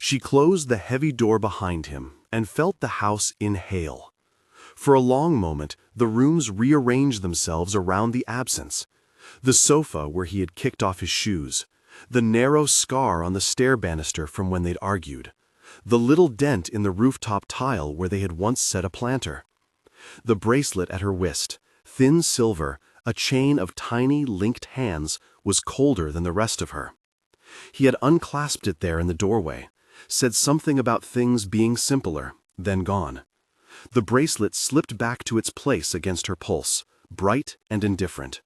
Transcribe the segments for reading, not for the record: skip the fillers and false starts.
She closed the heavy door behind him and felt the house inhale. For a long moment, the rooms rearranged themselves around the absence. The sofa where he had kicked off his shoes, the narrow scar on the stair banister from when they'd argued, the little dent in the rooftop tile where they had once set a planter. The bracelet at her wrist, thin silver, a chain of tiny, linked hands, was colder than the rest of her. He had unclasped it there in the doorway, said something about things being simpler, then gone. The bracelet slipped back to its place against her pulse, bright and indifferent.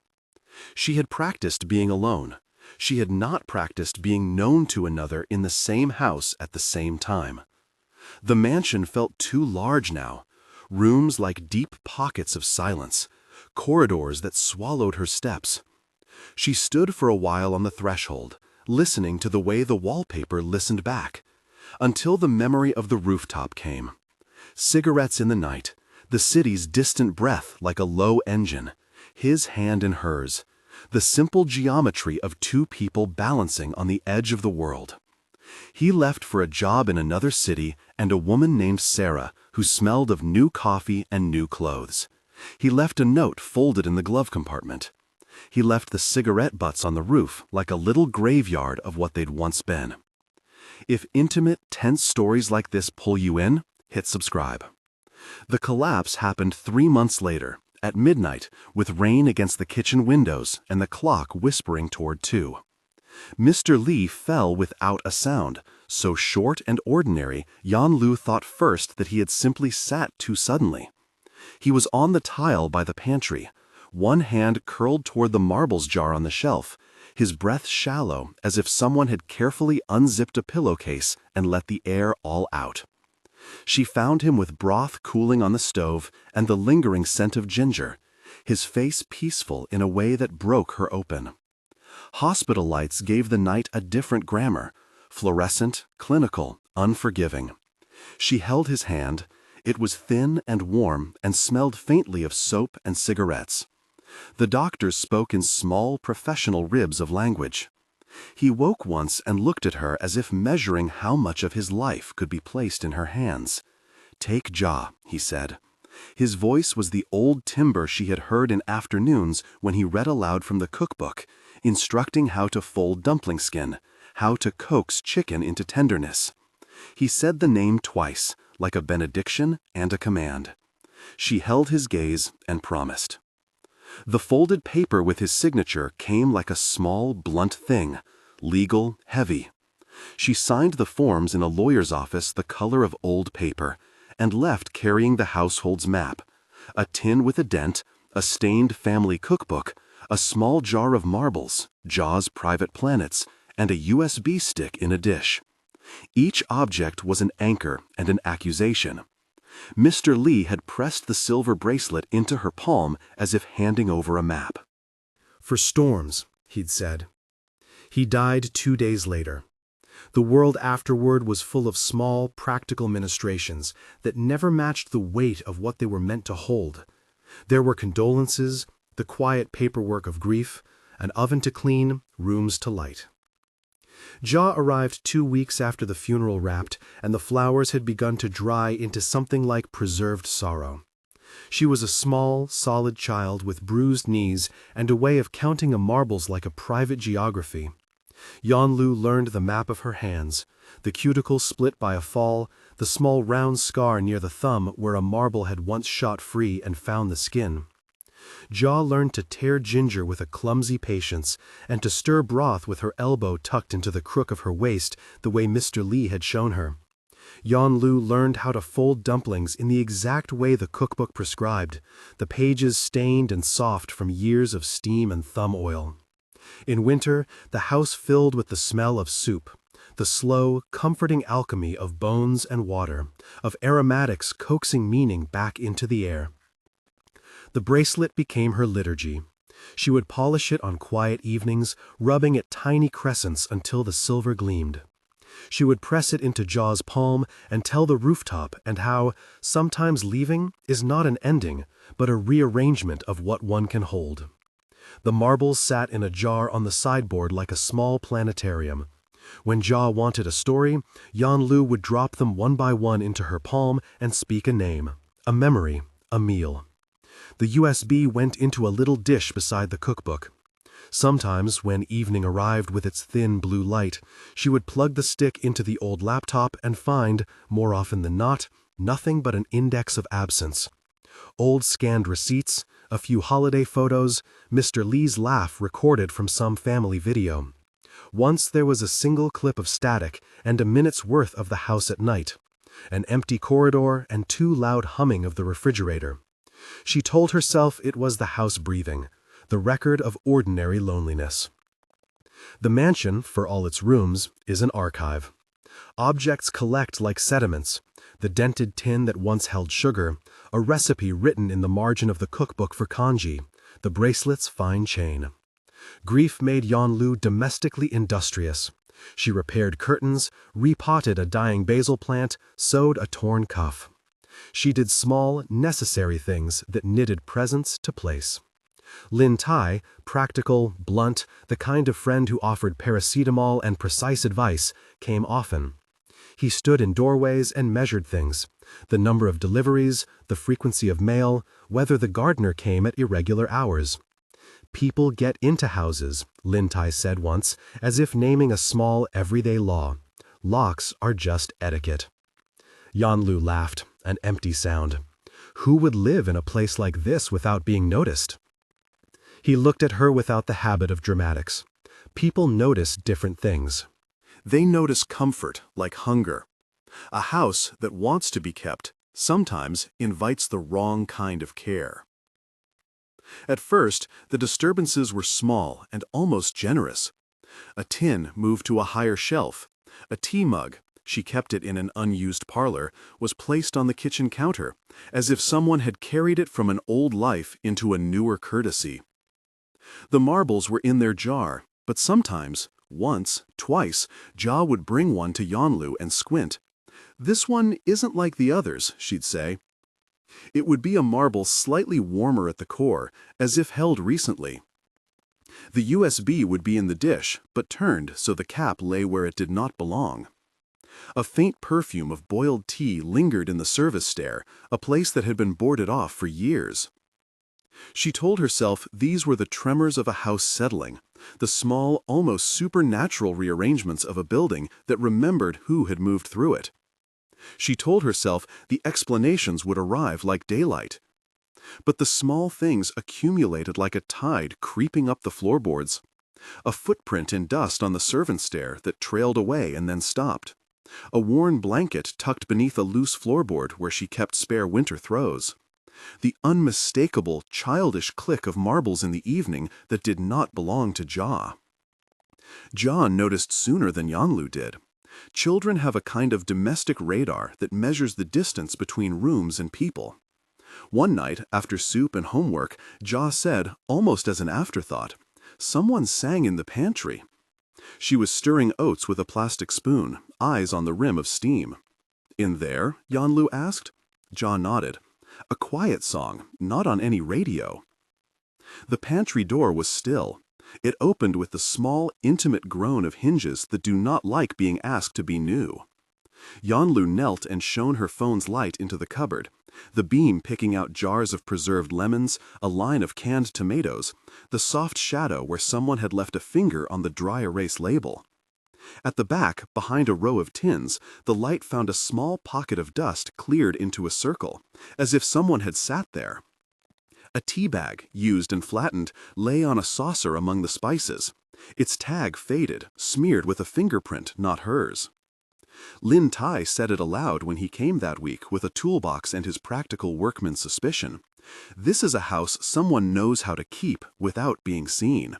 She had practiced being alone. She had not practiced being known to another in the same house at the same time. The mansion felt too large now, rooms like deep pockets of silence, corridors that swallowed her steps. She stood for a while on the threshold, listening to the way the wallpaper listened back, until the memory of the rooftop came. Cigarettes in the night, the city's distant breath like a low engine, his hand in hers, the simple geometry of two people balancing on the edge of the world. He left for a job in another city and a woman named Sarah who smelled of new coffee and new clothes. He left a note folded in the glove compartment. He left the cigarette butts on the roof like a little graveyard of what they'd once been. If intimate, tense stories like this pull you in, hit subscribe. The collapse happened 3 months later, at midnight, with rain against the kitchen windows and the clock whispering toward 2. Mr. Lee fell without a sound, so short and ordinary, Yan-Lu thought first that he had simply sat too suddenly. He was on the tile by the pantry, one hand curled toward the marbles jar on the shelf, his breath shallow as if someone had carefully unzipped a pillowcase and let the air all out. She found him with broth cooling on the stove and the lingering scent of ginger, his face peaceful in a way that broke her open. Hospital lights gave the night a different grammar, fluorescent, clinical, unforgiving. She held his hand. It was thin and warm and smelled faintly of soap and cigarettes. The doctors spoke in small, professional ribs of language. He woke once and looked at her as if measuring how much of his life could be placed in her hands. "Take Ja," he said. His voice was the old timbre she had heard in afternoons when he read aloud from the cookbook, instructing how to fold dumpling skin, how to coax chicken into tenderness. He said the name twice, like a benediction and a command. She held his gaze and promised. The folded paper with his signature came like a small, blunt thing, legal, heavy. She signed the forms in a lawyer's office the color of old paper, and left carrying the household's map, a tin with a dent, a stained family cookbook, a small jar of marbles, Ja's private planets, and a USB stick in a dish. Each object was an anchor and an accusation. Mr. Lee had pressed the silver bracelet into her palm as if handing over a map. "For storms," he'd said. He died 2 days later. The world afterward was full of small, practical ministrations that never matched the weight of what they were meant to hold. There were condolences, the quiet paperwork of grief, an oven to clean, rooms to light. Ja arrived 2 weeks after the funeral wrapped, and the flowers had begun to dry into something like preserved sorrow. She was a small, solid child with bruised knees and a way of counting marbles like a private geography. Yan-Lu learned the map of her hands, the cuticle split by a fall, the small round scar near the thumb where a marble had once shot free and found the skin. Ja learned to tear ginger with a clumsy patience and to stir broth with her elbow tucked into the crook of her waist the way Mr. Lee had shown her. Yan-Lu learned how to fold dumplings in the exact way the cookbook prescribed, the pages stained and soft from years of steam and thumb oil. In winter, the house filled with the smell of soup, the slow, comforting alchemy of bones and water, of aromatics coaxing meaning back into the air. The bracelet became her liturgy. She would polish it on quiet evenings, rubbing at tiny crescents until the silver gleamed. She would press it into Ja's palm and tell the rooftop and how, sometimes leaving is not an ending, but a rearrangement of what one can hold. The marbles sat in a jar on the sideboard like a small planetarium. When Jia wanted a story, Yanlu would drop them one by one into her palm and speak a name, a memory, a meal. The USB went into a little dish beside the cookbook. Sometimes, when evening arrived with its thin blue light, she would plug the stick into the old laptop and find, more often than not, nothing but an index of absence. Old scanned receipts, a few holiday photos, Mr. Lee's laugh recorded from some family video. Once there was a single clip of static and a minute's worth of the house at night, an empty corridor and too loud humming of the refrigerator. She told herself it was the house breathing, the record of ordinary loneliness. The mansion, for all its rooms, is an archive. Objects collect like sediments, the dented tin that once held sugar, a recipe written in the margin of the cookbook for kanji, the bracelet's fine chain. Grief made Yanlu domestically industrious. She repaired curtains, repotted a dying basil plant, sewed a torn cuff. She did small, necessary things that knitted presence to place. Lin Tai, practical, blunt, the kind of friend who offered paracetamol and precise advice, came often. He stood in doorways and measured things, the number of deliveries, the frequency of mail, whether the gardener came at irregular hours. People get into houses, Lin Tai said once, as if naming a small, everyday law. Locks are just etiquette. Yanlu laughed, an empty sound. Who would live in a place like this without being noticed? He looked at her without the habit of dramatics. People notice different things. They notice comfort, like hunger. A house that wants to be kept sometimes invites the wrong kind of care. At first, the disturbances were small and almost generous. A tin moved to a higher shelf. A tea mug, she kept it in an unused parlor, was placed on the kitchen counter, as if someone had carried it from an old life into a newer courtesy. The marbles were in their jar, but sometimes, once, twice, Jia would bring one to Yanlu and squint. "This one isn't like the others," she'd say. It would be a marble slightly warmer at the core, as if held recently. The USB would be in the dish, but turned so the cap lay where it did not belong. A faint perfume of boiled tea lingered in the service stair, a place that had been boarded off for years. She told herself these were the tremors of a house settling, the small, almost supernatural rearrangements of a building that remembered who had moved through it. She told herself the explanations would arrive like daylight. But the small things accumulated like a tide creeping up the floorboards. A footprint in dust on the servants' stair that trailed away and then stopped. A worn blanket tucked beneath a loose floorboard where she kept spare winter throws. The unmistakable, childish click of marbles in the evening that did not belong to Jia. Jia noticed sooner than Yanlu did. Children have a kind of domestic radar that measures the distance between rooms and people. One night, after soup and homework, Jia said, almost as an afterthought, "Someone sang in the pantry." She was stirring oats with a plastic spoon, eyes on the rim of steam. "In there?" Yanlu asked. Jia nodded. "A quiet song, not on any radio." The pantry door was still. It opened with the small, intimate groan of hinges that do not like being asked to be new. Yanlu knelt and shone her phone's light into the cupboard, the beam picking out jars of preserved lemons, a line of canned tomatoes, the soft shadow where someone had left a finger on the dry erase label. At the back, behind a row of tins, the light found a small pocket of dust cleared into a circle, as if someone had sat there. A tea bag, used and flattened, lay on a saucer among the spices. Its tag faded, smeared with a fingerprint not hers. Lin Tai said it aloud when he came that week with a toolbox and his practical workman's suspicion. This is a house someone knows how to keep without being seen.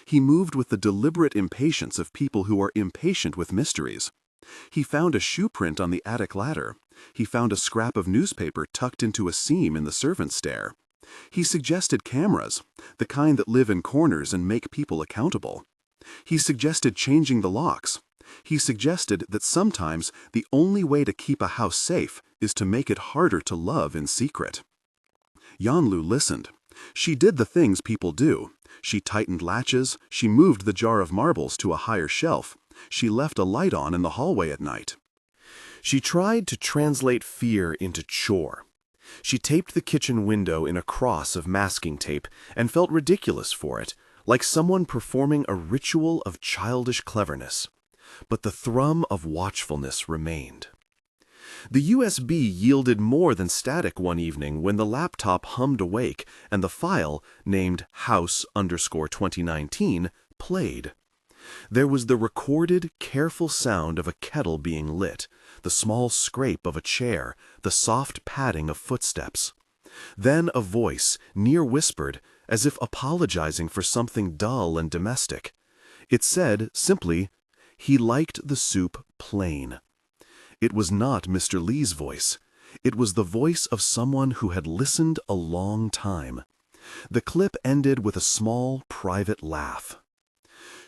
He moved with the deliberate impatience of people who are impatient with mysteries. He found a shoe print on the attic ladder. He found a scrap of newspaper tucked into a seam in the servants' stair. He suggested cameras, the kind that live in corners and make people accountable. He suggested changing the locks. He suggested that sometimes the only way to keep a house safe is to make it harder to love in secret. Yanlu listened. She did the things people do. She tightened latches, she moved the jar of marbles to a higher shelf, She left a light on in the hallway at night. She tried to translate fear into chore. She taped the kitchen window in a cross of masking tape and felt ridiculous for it, like someone performing a ritual of childish cleverness. But the thrum of watchfulness remained. The USB yielded more than static one evening when the laptop hummed awake and the file, named House_2019, played. There was the recorded, careful sound of a kettle being lit, the small scrape of a chair, the soft padding of footsteps. Then a voice, near whispered, as if apologizing for something dull and domestic. It said, simply, "He liked the soup plain." It was not Mr. Lee's voice. It was the voice of someone who had listened a long time. The clip ended with a small, private laugh.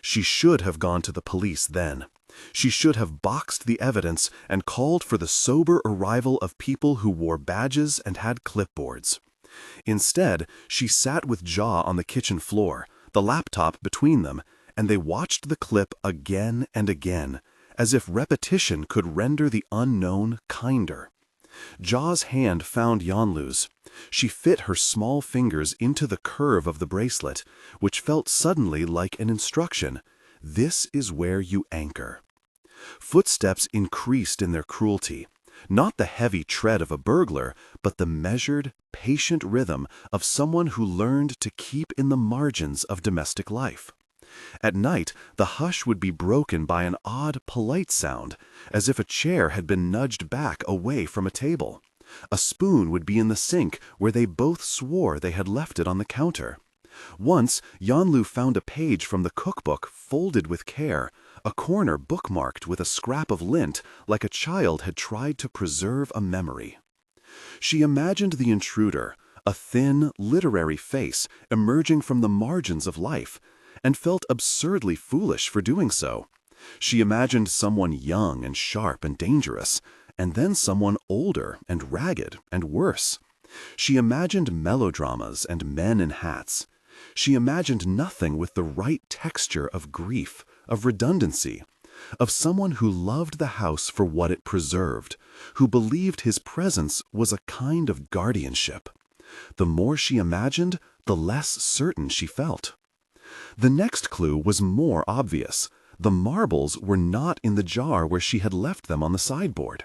She should have gone to the police then. She should have boxed the evidence and called for the sober arrival of people who wore badges and had clipboards. Instead, she sat with Jaw on the kitchen floor, the laptop between them, and they watched the clip again and again, as if repetition could render the unknown kinder. Jaw's hand found Yanlu's. She fit her small fingers into the curve of the bracelet, which felt suddenly like an instruction. This is where you anchor. Footsteps increased in their cruelty, not the heavy tread of a burglar, but the measured, patient rhythm of someone who learned to keep in the margins of domestic life. At night, the hush would be broken by an odd, polite sound, as if a chair had been nudged back away from a table. A spoon would be in the sink where they both swore they had left it on the counter. Once, Yanlu found a page from the cookbook folded with care, a corner bookmarked with a scrap of lint like a child had tried to preserve a memory. She imagined the intruder, a thin, literary face emerging from the margins of life, and felt absurdly foolish for doing so. She imagined someone young and sharp and dangerous, and then someone older and ragged and worse. She imagined melodramas and men in hats. She imagined nothing with the right texture of grief, of redundancy, of someone who loved the house for what it preserved, who believed his presence was a kind of guardianship. The more she imagined, the less certain she felt. The next clue was more obvious. The marbles were not in the jar where she had left them on the sideboard.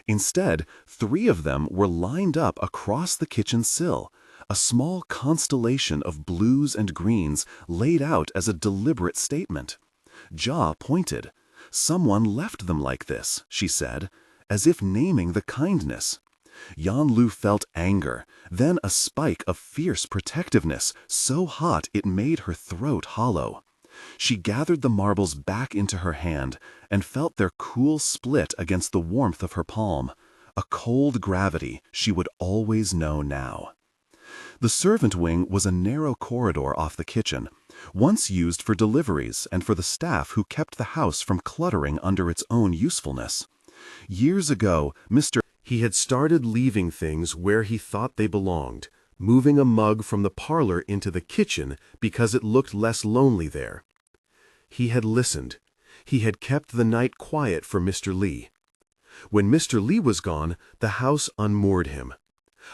Instead, 3 of them were lined up across the kitchen sill, a small constellation of blues and greens laid out as a deliberate statement. Jaw pointed. "Someone left them like this," she said, as if naming the kindness. Yanlu felt anger, then a spike of fierce protectiveness, so hot it made her throat hollow. She gathered the marbles back into her hand and felt their cool split against the warmth of her palm, a cold gravity she would always know now. The servant wing was a narrow corridor off the kitchen, once used for deliveries and for the staff who kept the house from cluttering under its own usefulness. Years ago, He had started leaving things where he thought they belonged, moving a mug from the parlor into the kitchen because it looked less lonely there. He had listened. He had kept the night quiet for Mr. Lee. When Mr. Lee was gone, the house unmoored him.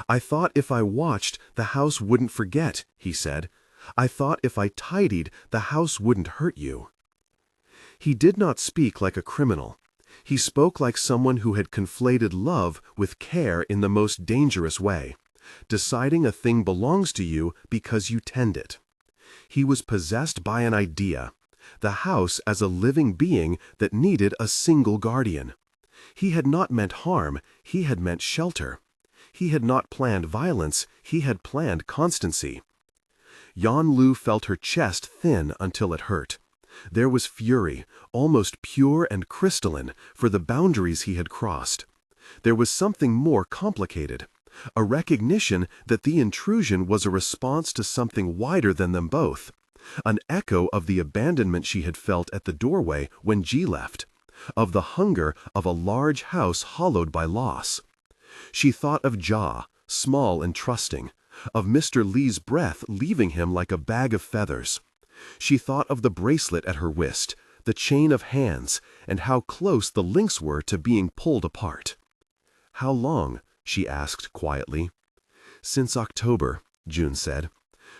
"I thought if I watched, the house wouldn't forget," he said. "I thought if I tidied, the house wouldn't hurt you." He did not speak like a criminal. He spoke like someone who had conflated love with care in the most dangerous way, deciding a thing belongs to you because you tend it. He was possessed by an idea, the house as a living being that needed a single guardian. He had not meant harm, he had meant shelter. He had not planned violence, he had planned constancy. Yanlu felt her chest thin until it hurt. There was fury, almost pure and crystalline, for the boundaries he had crossed. There was something more complicated, a recognition that the intrusion was a response to something wider than them both, an echo of the abandonment she had felt at the doorway when G left, of the hunger of a large house hollowed by loss. She thought of Ja, small and trusting, of Mr. Lee's breath leaving him like a bag of feathers. She thought of the bracelet at her wrist, the chain of hands, and how close the links were to being pulled apart. "How long?" she asked quietly. "Since October," June said.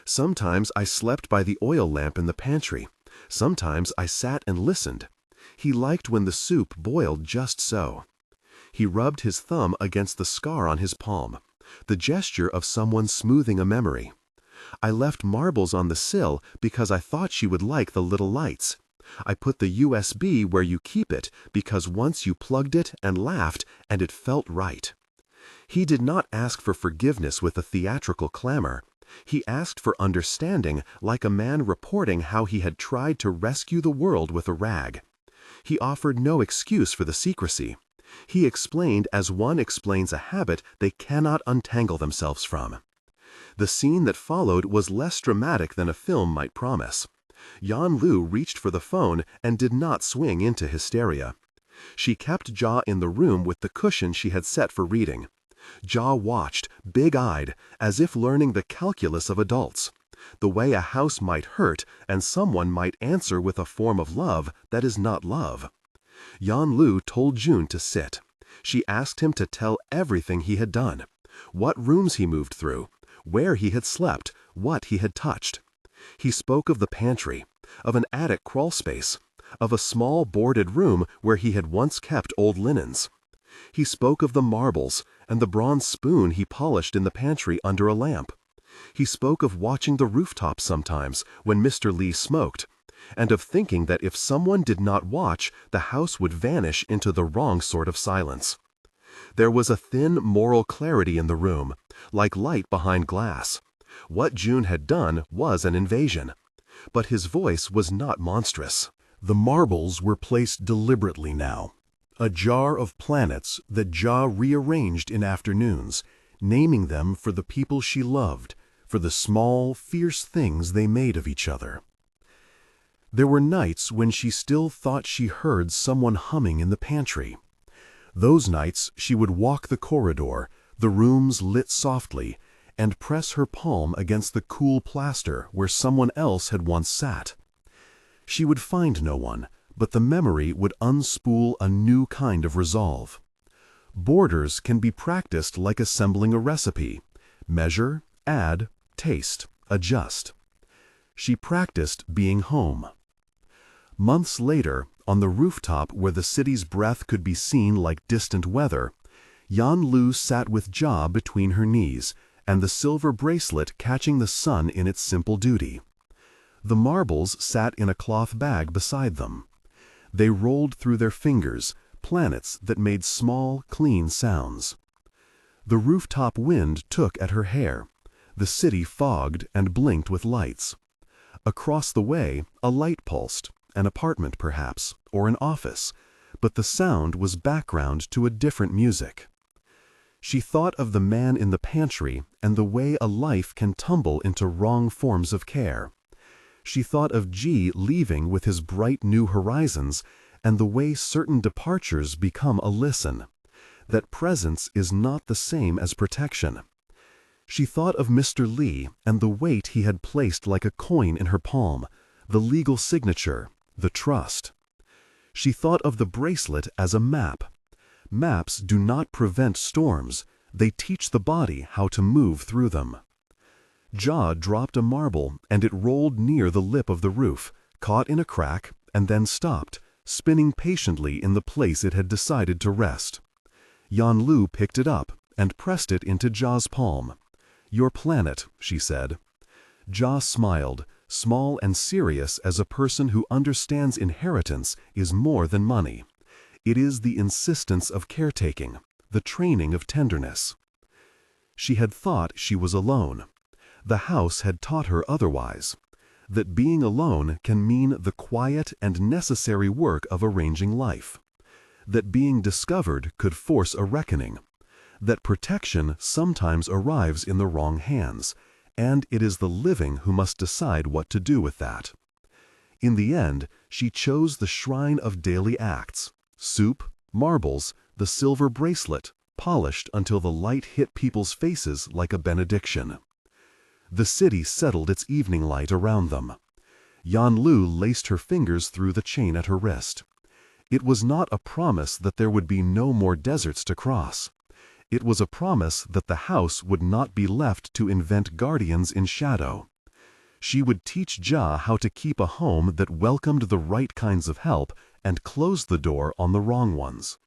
"Sometimes I slept by the oil lamp in the pantry. Sometimes I sat and listened. He liked when the soup boiled just so." He rubbed his thumb against the scar on his palm, the gesture of someone smoothing a memory. "I left marbles on the sill because I thought she would like the little lights. I put the USB where you keep it because once you plugged it and laughed and it felt right." He did not ask for forgiveness with a theatrical clamor. He asked for understanding, like a man reporting how he had tried to rescue the world with a rag. He offered no excuse for the secrecy. He explained as one explains a habit they cannot untangle themselves from. The scene that followed was less dramatic than a film might promise. Yan-Lu reached for the phone and did not swing into hysteria. She kept Ja in the room with the cushion she had set for reading. Ja watched, big-eyed, as if learning the calculus of adults, the way a house might hurt and someone might answer with a form of love that is not love. Yan-Lu told June to sit. She asked him to tell everything he had done, what rooms he moved through, where he had slept, what he had touched. He spoke of the pantry, of an attic crawl space, of a small boarded room where he had once kept old linens. He spoke of the marbles and the bronze spoon he polished in the pantry under a lamp. He spoke of watching the rooftop sometimes when Mr. Li smoked, and of thinking that if someone did not watch, the house would vanish into the wrong sort of silence. There was a thin moral clarity in the room, like light behind glass. What June had done was an invasion. But his voice was not monstrous. The marbles were placed deliberately now. A jar of planets that Ja rearranged in afternoons, naming them for the people she loved, for the small, fierce things they made of each other. There were nights when she still thought she heard someone humming in the pantry. Those nights she would walk the corridor, the rooms lit softly, and press her palm against the cool plaster where someone else had once sat. She would find no one, but the memory would unspool a new kind of resolve. Borders can be practiced like assembling a recipe: measure, add, taste, adjust. She practiced being home. Months later, on the rooftop where the city's breath could be seen like distant weather, Yan-Lu sat with Ja between her knees, and the silver bracelet catching the sun in its simple duty. The marbles sat in a cloth bag beside them. They rolled through their fingers, planets that made small, clean sounds. The rooftop wind took at her hair. The city fogged and blinked with lights. Across the way, a light pulsed, an apartment perhaps, or an office, but the sound was background to a different music. She thought of the man in the pantry and the way a life can tumble into wrong forms of care. She thought of Ji leaving with his bright new horizons and the way certain departures become a listen, that presence is not the same as protection. She thought of Mr. Li and the weight he had placed like a coin in her palm, the legal signature, the trust. She thought of the bracelet as a map. Maps do not prevent storms, they teach the body how to move through them. Ja dropped a marble and it rolled near the lip of the roof, caught in a crack, and then stopped, spinning patiently in the place it had decided to rest. Yan-Lu picked it up and pressed it into Ja's palm. "Your planet," she said. Ja smiled, small and serious as a person who understands inheritance is more than money. It is the insistence of caretaking, the training of tenderness. She had thought she was alone. The house had taught her otherwise, that being alone can mean the quiet and necessary work of arranging life, that being discovered could force a reckoning, that protection sometimes arrives in the wrong hands, and it is the living who must decide what to do with that. In the end, she chose the shrine of daily acts: soup, marbles, the silver bracelet, polished until the light hit people's faces like a benediction. The city settled its evening light around them. Yanlu laced her fingers through the chain at her wrist. It was not a promise that there would be no more deserts to cross. It was a promise that the house would not be left to invent guardians in shadow. She would teach Ja how to keep a home that welcomed the right kinds of help and closed the door on the wrong ones.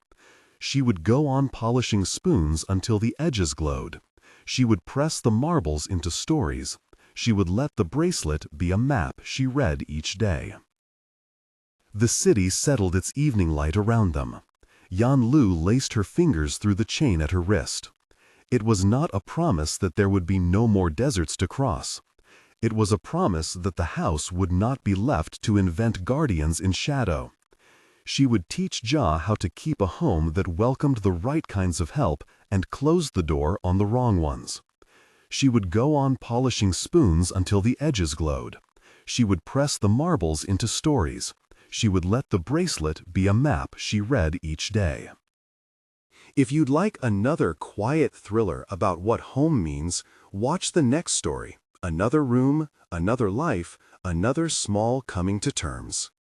She would go on polishing spoons until the edges glowed. She would press the marbles into stories. She would let the bracelet be a map she read each day. The city settled its evening light around them. Yanlu laced her fingers through the chain at her wrist. It was not a promise that there would be no more deserts to cross. It was a promise that the house would not be left to invent guardians in shadow. She would teach Ja how to keep a home that welcomed the right kinds of help and closed the door on the wrong ones. She would go on polishing spoons until the edges glowed. She would press the marbles into stories. She would let the bracelet be a map she read each day. If you'd like another quiet thriller about what home means, watch the next story. Another room, another life, another small coming to terms.